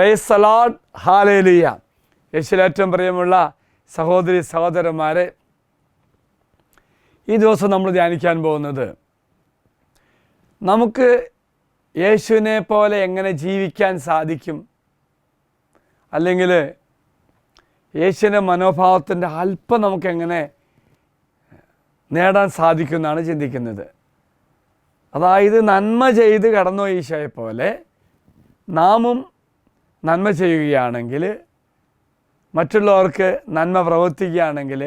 Price the Lord, hallelujah. യേശുവിൽ ഏറ്റവും പ്രിയമുള്ള സഹോദരി സഹോദരന്മാരെ, ഈ ദിവസം നമ്മൾ ധ്യാനിക്കാൻ പോകുന്നത് നമുക്ക് യേശുവിനെ പോലെ എങ്ങനെ ജീവിക്കാൻ സാധിക്കും, അല്ലെങ്കിൽ യേശുവിൻ്റെ മനോഭാവത്തിൻ്റെ അല്പം നമുക്കെങ്ങനെ നേടാൻ സാധിക്കും എന്നാണ് ചിന്തിക്കുന്നത്. അതായത് നന്മ ചെയ്ത് കടന്നു ഈശോയെ പോലെ നാമും നന്മ ചെയ്യുകയാണെങ്കിൽ, മറ്റുള്ളവർക്ക് നന്മ പ്രവർത്തിക്കുകയാണെങ്കിൽ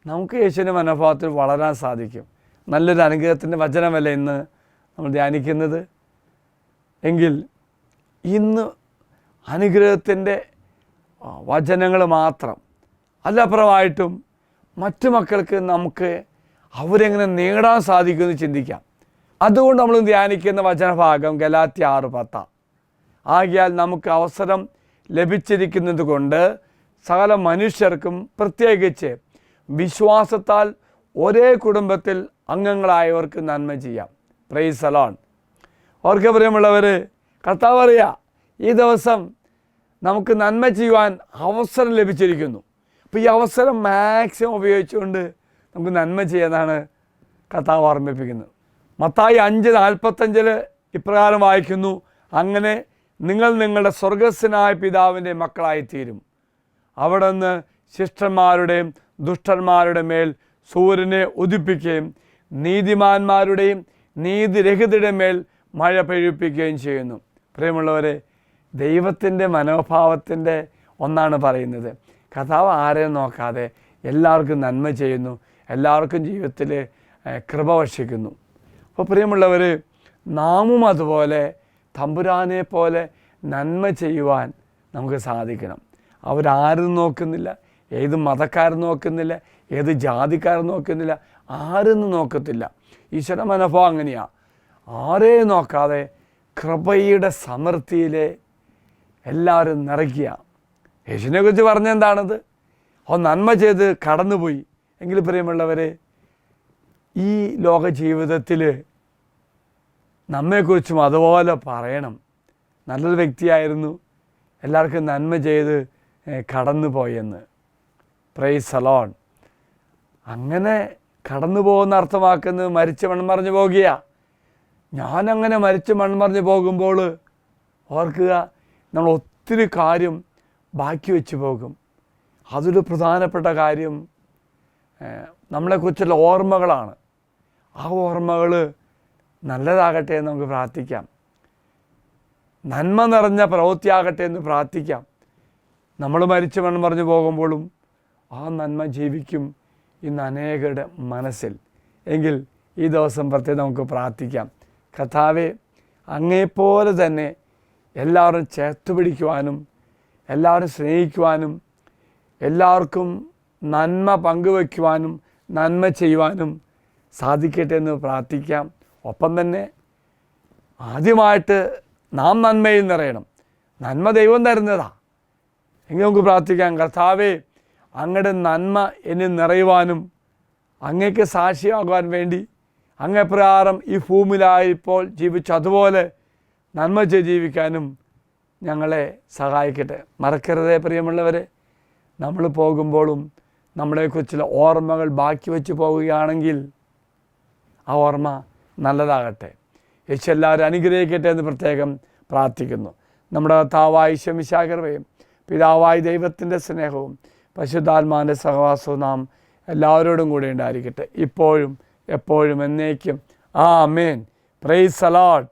നമുക്ക് യേശുവിൻ്റെ മനോഭാവത്തിൽ വളരാൻ സാധിക്കും. നല്ലൊരു അനുഗ്രഹത്തിൻ്റെ വചനമല്ല ഇന്ന് നമ്മൾ ധ്യാനിക്കുന്നത്. എങ്കിൽ ഇന്ന് അനുഗ്രഹത്തിൻ്റെ വചനങ്ങൾ മാത്രം അല്ലപ്പുറമായിട്ടും മറ്റു മക്കൾക്ക് നമുക്ക് അവരെങ്ങനെ നേടാൻ സാധിക്കുമെന്ന് ചിന്തിക്കാം. അതുകൊണ്ട് നമ്മൾ ധ്യാനിക്കുന്ന വചനഭാഗം ഗലാത്യ 6:10. ആകയാൽ നമുക്ക് അവസരം ലഭിച്ചിരിക്കുന്നത് കൊണ്ട് സകല മനുഷ്യർക്കും പ്രത്യേകിച്ച് വിശ്വാസത്താൽ ഒരേ കുടുംബത്തിൽ അംഗങ്ങളായവർക്ക് നന്മ ചെയ്യാം. Price the Lord. ഓർക്ക് പ്രിയമുള്ളവർ, കർത്താവ് പറയുക, ഈ ദിവസം നമുക്ക് നന്മ ചെയ്യുവാൻ അവസരം ലഭിച്ചിരിക്കുന്നു. അപ്പോൾ ഈ അവസരം മാക്സിമം ഉപയോഗിച്ചുകൊണ്ട് നമുക്ക് നന്മ ചെയ്യാനാണ് കർത്താവ് ഓർമ്മിപ്പിക്കുന്നത്. മത്തായി 5:45 ഇപ്രകാരം വായിക്കുന്നു: അങ്ങനെ നിങ്ങൾ നിങ്ങളുടെ സ്വർഗസ്ഥനായ പിതാവിൻ്റെ മക്കളായിത്തീരും. അവിടെ നിന്ന് ശിഷ്ടന്മാരുടെയും ദുഷ്ടന്മാരുടെ മേൽ സൂര്യനെ ഉദിപ്പിക്കുകയും നീതിമാന്മാരുടെയും നീതിരഹിതരുടെ മേൽ മഴ പെയ്യിപ്പിക്കുകയും ചെയ്യുന്നു. പ്രിയമുള്ളവരെ, ദൈവത്തിൻ്റെ മനോഭാവത്തിൻ്റെ ഒന്നാണ് പറയുന്നത്. കർത്താവ് ആരെയും നോക്കാതെ എല്ലാവർക്കും നന്മ ചെയ്യുന്നു, എല്ലാവർക്കും ജീവിതത്തിൽ കൃപ വർഷിക്കുന്നു. അപ്പോൾ പ്രിയമുള്ളവർ, നാമും അതുപോലെ തമ്പുരാനെ പോലെ നന്മ ചെയ്യുവാൻ നമുക്ക് സാധിക്കണം. അവരാരും നോക്കുന്നില്ല, ഏത് മതക്കാരും നോക്കുന്നില്ല, ഏത് ജാതിക്കാരും നോക്കുന്നില്ല, ആരും നോക്കത്തില്ല. ഈശ്വര മനോഭാവം അങ്ങനെയാണ്. ആരെയും നോക്കാതെ കൃപയുടെ സമൃദ്ധിയിലെ എല്ലാവരും നിറയ്ക്കുക. യേശുവിനെ കുറിച്ച് പറഞ്ഞെന്താണത്? നന്മ ചെയ്ത് കടന്നുപോയി. എങ്കിൽ പ്രിയമുള്ളവരെ, ഈ ലോക ജീവിതത്തിൽ നമ്മെക്കുറിച്ചും അതുപോലെ പറയണം. നല്ലൊരു വ്യക്തിയായിരുന്നു, എല്ലാവർക്കും നന്മ ചെയ്ത് കടന്നു പോയെന്ന്. Price the Lord. അങ്ങനെ കടന്നു പോകുന്ന അർത്ഥമാക്കുന്നത് മരിച്ച് മൺമറഞ്ഞു പോകുക. ഞാനങ്ങനെ മരിച്ച് മൺമറഞ്ഞു പോകുമ്പോൾ ഓർക്കുക, നമ്മൾ ഒത്തിരി കാര്യം ബാക്കി വെച്ച് പോകും. അതൊരു പ്രധാനപ്പെട്ട കാര്യം നമ്മളെക്കുറിച്ചുള്ള ഓർമ്മകളാണ്. ആ ഓർമ്മകൾ നല്ലതാകട്ടെ എന്ന് നമുക്ക് പ്രാർത്ഥിക്കാം. നന്മ നിറഞ്ഞ പ്രവൃത്തിയാകട്ടെ എന്ന് പ്രാർത്ഥിക്കാം. നമ്മൾ മരിച്ച് മൺമറഞ്ഞു പോകുമ്പോഴും ആ നന്മ ജീവിക്കും ഇന്ന് അനേകരുടെ മനസ്സിൽ. എങ്കിൽ ഈ ദിവസം പ്രത്യേകം നമുക്ക് പ്രാർത്ഥിക്കാം. കർത്താവേ, അങ്ങേപ്പോലെ തന്നെ എല്ലാവരും ചേർത്ത് പിടിക്കുവാനും എല്ലാവരും സ്നേഹിക്കുവാനും എല്ലാവർക്കും നന്മ പങ്കുവയ്ക്കുവാനും നന്മ ചെയ്യുവാനും സാധിക്കട്ടെ എന്ന് പ്രാർത്ഥിക്കാം. ഒപ്പം തന്നെ ആദ്യമായിട്ട് നാം നന്മയിൽ നിറയണം. നന്മ ദൈവം തരുന്നതാണ്. എങ്കിൽ നമുക്ക് പ്രാർത്ഥിക്കാം, കർത്താവേ, അങ്ങയുടെ നന്മ എന്നിൽ നിറയുവാനും അങ്ങയ്ക്ക് സാക്ഷിയാകുവാൻ വേണ്ടി അങ്ങേപ്രകാരം ഈ ഭൂമിയിലായപ്പോൾ ജീവിച്ചു അതുപോലെ നന്മ ചെയ്ത് ജീവിക്കാനും ഞങ്ങളെ സഹായിക്കട്ടെ. മറക്കരുതേ പ്രിയമുള്ളവരെ, നമ്മൾ പോകുമ്പോഴും നമ്മളെക്കുറിച്ചുള്ള ഓർമ്മകൾ ബാക്കി വെച്ച് പോവുകയാണെങ്കിൽ ആ ഓർമ്മ നല്ലതാകട്ടെ. യേശു എല്ലാവരും അനുഗ്രഹിക്കട്ടെ എന്ന് പ്രത്യേകം പ്രാർത്ഥിക്കുന്നു. നമ്മുടെ കർത്താവായ ഈശോ മിശിഹായുടെ കൃപയും പിതാവായ ദൈവത്തിൻ്റെ സ്നേഹവും പരിശുദ്ധാത്മാവിൻ്റെ സഹവാസവും നാം എല്ലാവരോടും കൂടെ ഉണ്ടായിരിക്കട്ടെ, ഇപ്പോഴും എപ്പോഴും എന്നേക്കും. ആമേൻ. Praise the Lord.